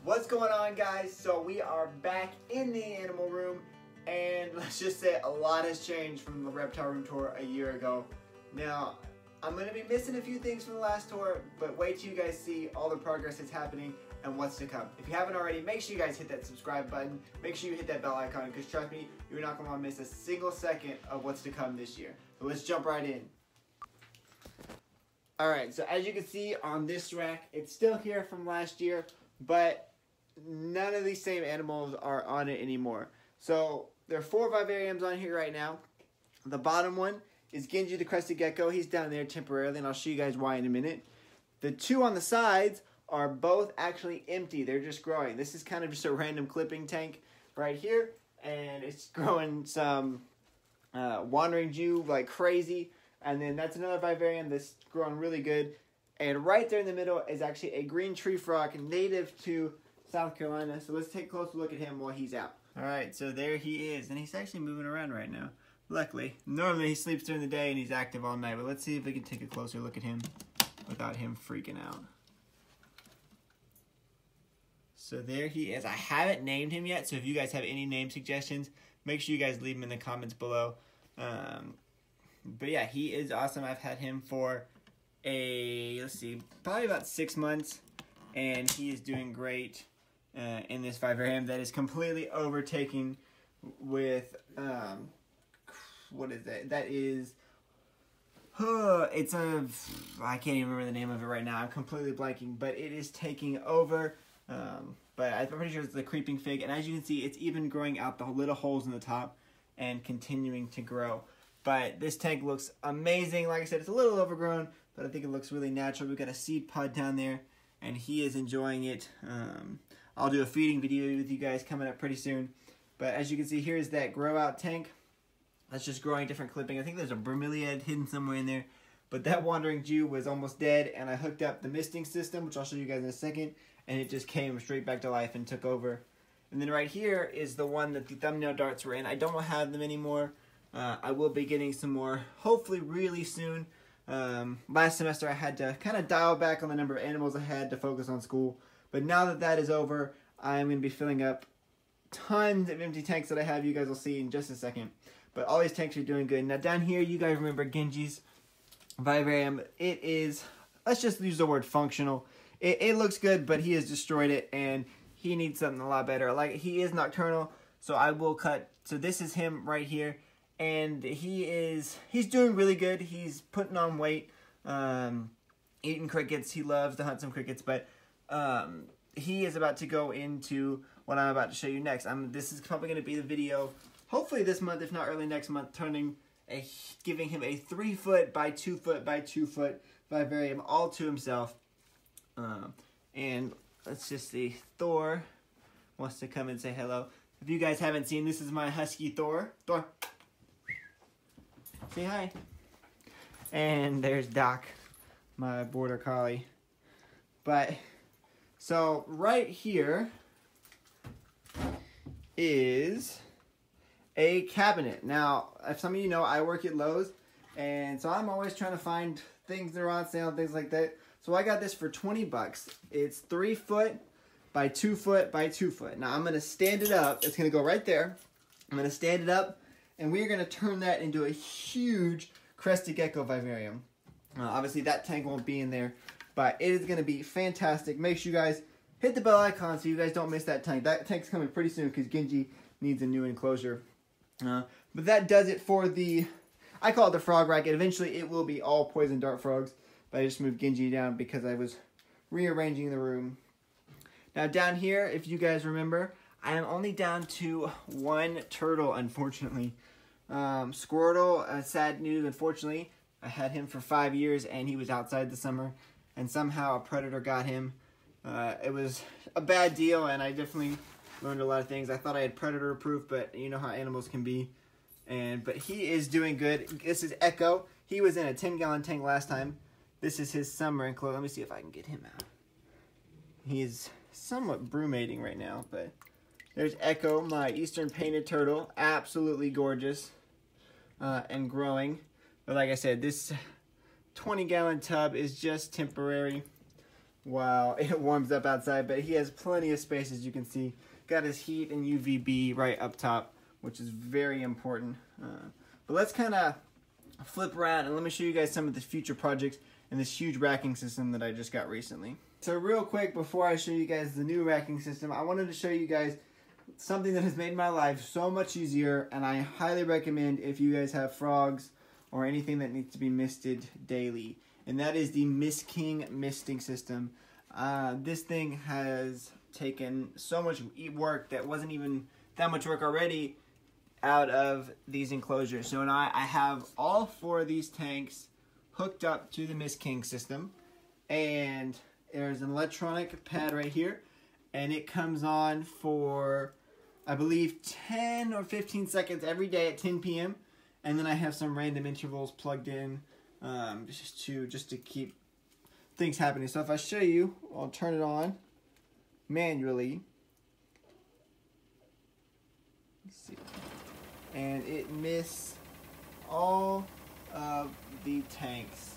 What's going on, guys? So we are back in the animal room, and let's just say a lot has changed from the reptile room tour a year ago. Now, I'm going to be missing a few things from the last tour, but wait till you guys see all the progress that's happening and what's to come. If you haven't already, make sure you guys hit that subscribe button. Make sure you hit that bell icon, because trust me, you're not going to want to miss a single second of what's to come this year. So let's jump right in. Alright, so as you can see on this rack, it's still here from last year, but none of these same animals are on it anymore. So there are 4 vivariums on here right now. The bottom one is Ginji the crested gecko. He's down there temporarily, and I'll show you guys why in a minute. The 2 on the sides are both actually empty. They're just growing. This is kind of just a random clipping tank right here, and it's growing some wandering Jew like crazy. And then that's another vivarium that's growing really good. And right there in the middle is actually a green tree frog native to South Carolina. So let's take a closer look at him while he's out. Alright, so there he is. And he's actually moving around right now. Luckily. Normally he sleeps during the day and he's active all night. But let's see if we can take a closer look at him without him freaking out. So there he is. I haven't named him yet. So if you guys have any name suggestions, make sure you guys leave them in the comments below. But yeah, he is awesome. I've had him for probably about 6 months, and he is doing great in this vivarium that is completely overtaken with, what is that? That is, I can't even remember the name of it right now. I'm completely blanking, but it is taking over. But I'm pretty sure it's the creeping fig, and as you can see, it's even growing out the little holes in the top and continuing to grow. But this tank looks amazing. Like I said, it's a little overgrown, but I think it looks really natural. We've got a seed pod down there, and he is enjoying it. I'll do a feeding video with you guys coming up pretty soon. But as you can see, here's that grow out tank. That's just growing different clipping. I think there's a bromeliad hidden somewhere in there. But that wandering Jew was almost dead, and I hooked up the misting system, which I'll show you guys in a second, and it just came straight back to life and took over. And then right here is the one that the thumbnail darts were in. I don't have them anymore. I will be getting some more, hopefully really soon. Last semester I had to kind of dial back on the number of animals I had to focus on school. But now that that is over, I'm going to be filling up tons of empty tanks that I have. You guys will see in just a second. But all these tanks are doing good. Now down here, you guys remember Ginji's vivarium. It is, let's just use the word functional. It looks good, but he has destroyed it, and he needs something a lot better. Like, he is nocturnal, so I will cut. So this is him right here. And he's doing really good. He's putting on weight, eating crickets. He loves to hunt some crickets, but he is about to go into what I'm about to show you next. This is probably going to be the video, hopefully this month, if not early next month, giving him a 3 foot by 2 foot by 2 foot vivarium all to himself. And let's just see, Thor wants to come and say hello. If you guys haven't seen, this is my husky Thor. Thor. Say hi. And there's Doc, my border collie. But, so right here is a cabinet. Now, if some of you know, I work at Lowe's, and so I'm always trying to find things that are on sale and things like that. So I got this for 20 bucks. It's 3 foot by 2 foot by 2 foot. Now I'm going to stand it up. It's going to go right there. I'm going to stand it up, and we're going to turn that into a huge crested gecko vivarium. Obviously, that tank won't be in there, but it is going to be fantastic. Make sure you guys hit the bell icon so you guys don't miss that tank. That tank's coming pretty soon because Ginji needs a new enclosure. But that does it for the, I call it the frog rack. Eventually, it will be all poison dart frogs, but I just moved Ginji down because I was rearranging the room. Now, down here, if you guys remember, I am only down to 1 turtle, unfortunately. Squirtle, sad news, unfortunately. I had him for 5 years, and he was outside the summer, and somehow a predator got him. It was a bad deal, and I definitely learned a lot of things. I thought I had predator proof, but you know how animals can be. But he is doing good. This is Echo. He was in a 10-gallon tank last time. This is his summer enclosure. Let me see if I can get him out. He's somewhat brumating right now, but there's Echo, my eastern painted turtle. Absolutely gorgeous and growing. But like I said, this 20-gallon tub is just temporary. while it warms up outside, but he has plenty of space, as you can see. Got his heat and UVB right up top, which is very important. But let's kind of flip around and let me show you guys some of the future projects and this huge racking system that I just got recently. So real quick, before I show you guys the new racking system, I wanted to show you guys something that has made my life so much easier, and I highly recommend if you guys have frogs or anything that needs to be misted daily, and that is the Mist King misting system. This thing has taken so much work that wasn't even that much work already out of these enclosures. So now I have all 4 of these tanks hooked up to the Mist King system, and there's an electronic pad right here, and it comes on for, I believe, 10 or 15 seconds every day at 10 p.m. And then I have some random intervals plugged in just to keep things happening. So if I show you, I'll turn it on manually. Let's see. And it mists all of the tanks.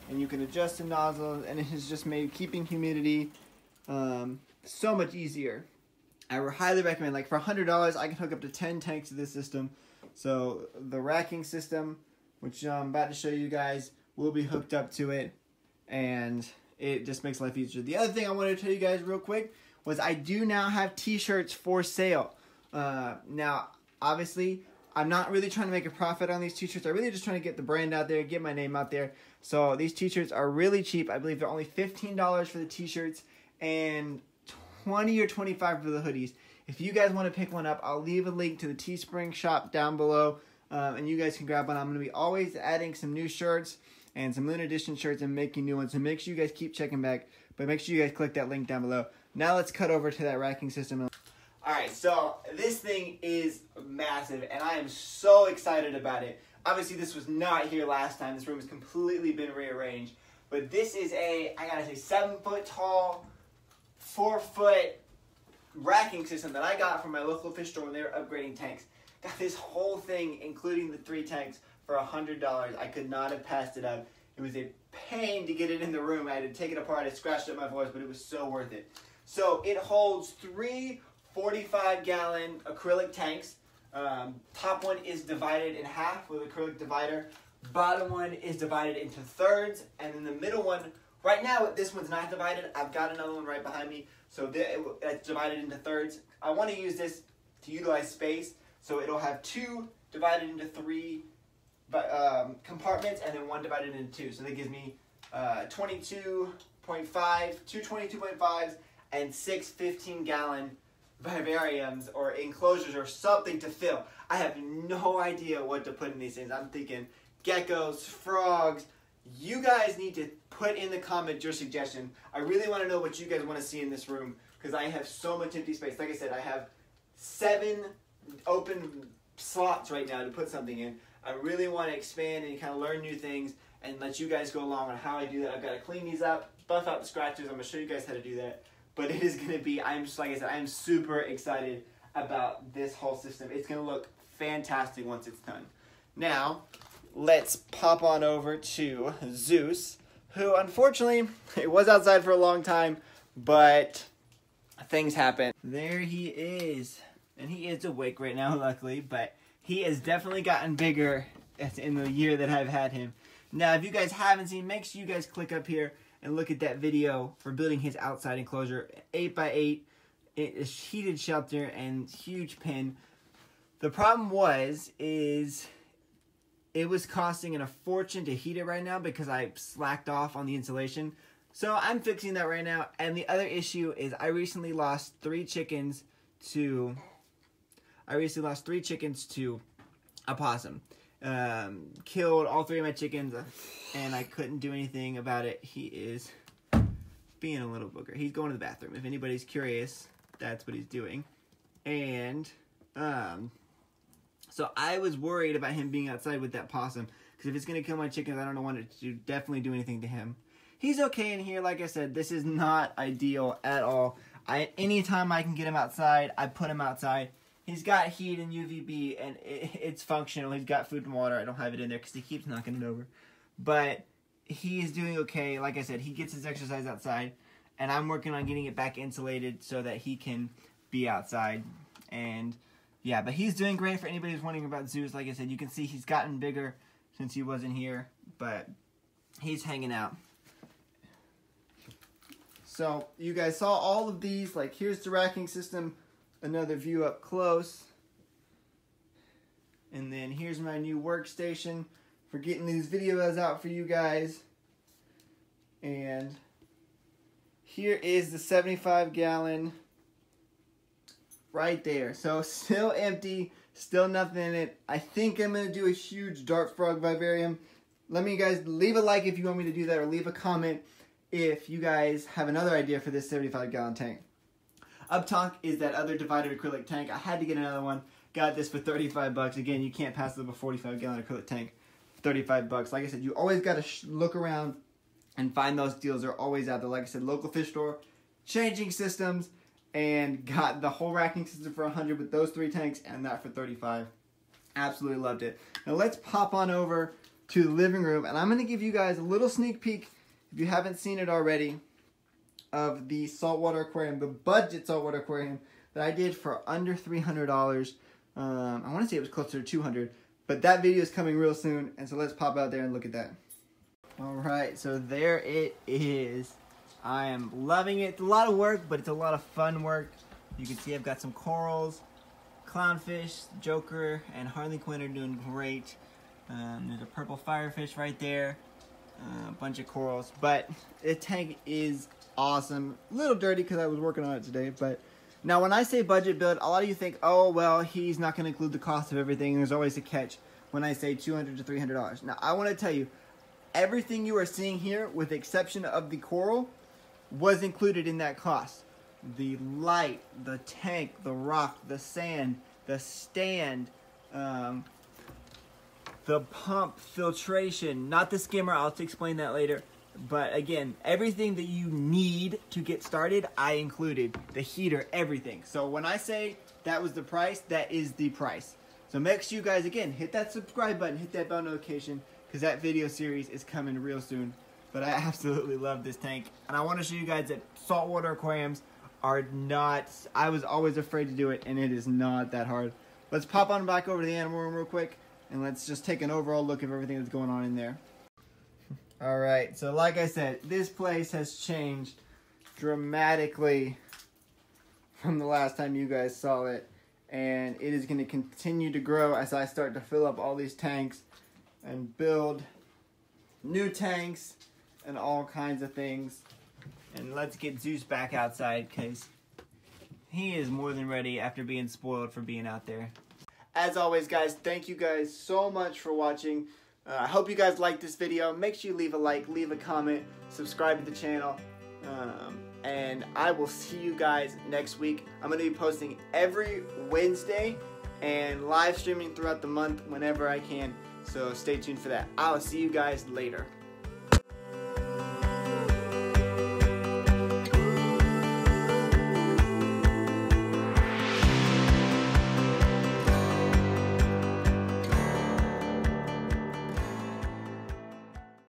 And you can adjust the nozzles, and it has just made keeping humidity so much easier. I would highly recommend, like for $100, I can hook up to 10 tanks to this system. So the racking system, which I'm about to show you guys, will be hooked up to it, and it just makes life easier. The other thing I wanted to tell you guys real quick was I do now have t-shirts for sale. Now, obviously, I'm not really trying to make a profit on these t-shirts. I'm really just trying to get the brand out there, get my name out there. So these t-shirts are really cheap. I believe they're only $15 for the t-shirts and $20 or $25 for the hoodies. If you guys want to pick one up, I'll leave a link to the Teespring shop down below, and you guys can grab one. I'm going to be always adding some new shirts and some Lunar Edition shirts and making new ones. So make sure you guys keep checking back, but make sure you guys click that link down below. Now let's cut over to that racking system. Alright, so this thing is massive, and I am so excited about it. Obviously, this was not here last time. This room has completely been rearranged. But this is a, I gotta say, 7-foot tall, 4-foot racking system that I got from my local fish store when they were upgrading tanks. Got this whole thing, including the 3 tanks, for $100. I could not have passed it up. It was a pain to get it in the room. I had to take it apart. I scratched up my voice, but it was so worth it. So it holds 3 45-gallon acrylic tanks. Top one is divided in half with acrylic divider. Bottom one is divided into thirds, and then the middle one, right now this one's not divided. I've got another one right behind me, so it's divided into thirds. I want to use this to utilize space, so it'll have 2 divided into 3 compartments, and then 1 divided into 2. So that gives me 22.5, 2 22.5s, and 6 15-gallon vivariums or enclosures or something to fill. I have no idea what to put in these things. I'm thinking geckos, frogs. You guys need to put in the comments your suggestion. I really want to know what you guys want to see in this room, because I have so much empty space. Like I said, I have 7 open slots right now to put something in. I really want to expand and kind of learn new things and let you guys go along on how I do that. I've got to clean these up, buff out the scratches. I'm going to show you guys how to do that. But it is going to be, like I said, I'm super excited about this whole system. It's going to look fantastic once it's done. Now, let's pop on over to Zeus, who unfortunately, it was outside for a long time, but things happen. There he is. And he is awake right now, luckily, but he has definitely gotten bigger in the year that I've had him. Now, if you guys haven't seen, make sure you guys click up here and look at that video for building his outside enclosure. 8x8, it is heated shelter and huge pen. The problem is it was costing a fortune to heat it right now because I slacked off on the insulation. So I'm fixing that right now. And the other issue is I recently lost 3 chickens to a possum. Killed all 3 of my chickens, and I couldn't do anything about it. He is being a little booger. He's going to the bathroom. If anybody's curious, that's what he's doing. And so I was worried about him being outside with that possum, because if it's going to kill my chickens, I don't want it to definitely do anything to him. He's okay in here. Like I said, this is not ideal at all. Anytime I can get him outside, I put him outside. He's got heat and UVB, and it's functional. He's got food and water. I don't have it in there because he keeps knocking it over. But he is doing okay. Like I said, he gets his exercise outside. and I'm working on getting it back insulated so that he can be outside. And yeah, but he's doing great. For anybody who's wondering about Zeus, like I said, you can see he's gotten bigger since he wasn't here, but he's hanging out. So you guys saw all of these. Like, here's the racking system, another view up close. And then here's my new workstation for getting these videos out for you guys. And here is the 75-gallon right there. So still empty, still nothing in it. I think I'm going to do a huge dart frog vivarium. Let me guys leave a like if you want me to do that, or leave a comment if you guys have another idea for this 75-gallon tank. Up top is that other divided acrylic tank. I had to get another one. Got this for 35 bucks. Again, you can't pass up a 45-gallon acrylic tank for 35 bucks. Like I said, you always got to look around and find those deals. They're always out there. Like I said, local fish store, changing systems, and got the whole racking system for 100 with those 3 tanks, and that for 35. Absolutely loved it. Now let's pop on over to the living room, and I'm going to give you guys a little sneak peek, if you haven't seen it already, of the saltwater aquarium, the budget saltwater aquarium that I did for under $300. I want to say it was closer to $200, but that video is coming real soon, and so let's pop out there and look at that. Alright, so there it is. I am loving it. It's a lot of work, but it's a lot of fun work. You can see I've got some corals, clownfish, joker, and harlequin are doing great. There's a purple firefish right there. A bunch of corals, but the tank is awesome. A little dirty because I was working on it today, but now when I say budget build, a lot of you think, oh well, he's not going to include the cost of everything. There's always a catch when I say $200 to $300. Now I want to tell you, everything you are seeing here, with the exception of the coral, was included in that cost. The light, the tank, the rock, the sand, the stand, the pump, filtration, not the skimmer, I'll explain that later. But again, everything that you need to get started, I included. The heater, everything. So when I say that was the price, that is the price. So make sure you guys, again, hit that subscribe button, hit that bell notification, because that video series is coming real soon. But I absolutely love this tank. And I want to show you guys that saltwater aquariums are not, I was always afraid to do it, and it is not that hard. Let's pop on back over to the animal room real quick, and let's just take an overall look of everything that's going on in there. Alright, so like I said, this place has changed dramatically from the last time you guys saw it. And it is going to continue to grow as I start to fill up all these tanks and build new tanks and all kinds of things. And let's get Zeus back outside, because he is more than ready after being spoiled for being out there. As always, guys, thank you guys so much for watching. I hope you guys liked this video. Make sure you leave a like, leave a comment, subscribe to the channel. And I will see you guys next week. I'm going to be posting every Wednesday and live streaming throughout the month whenever I can. So stay tuned for that. I'll see you guys later.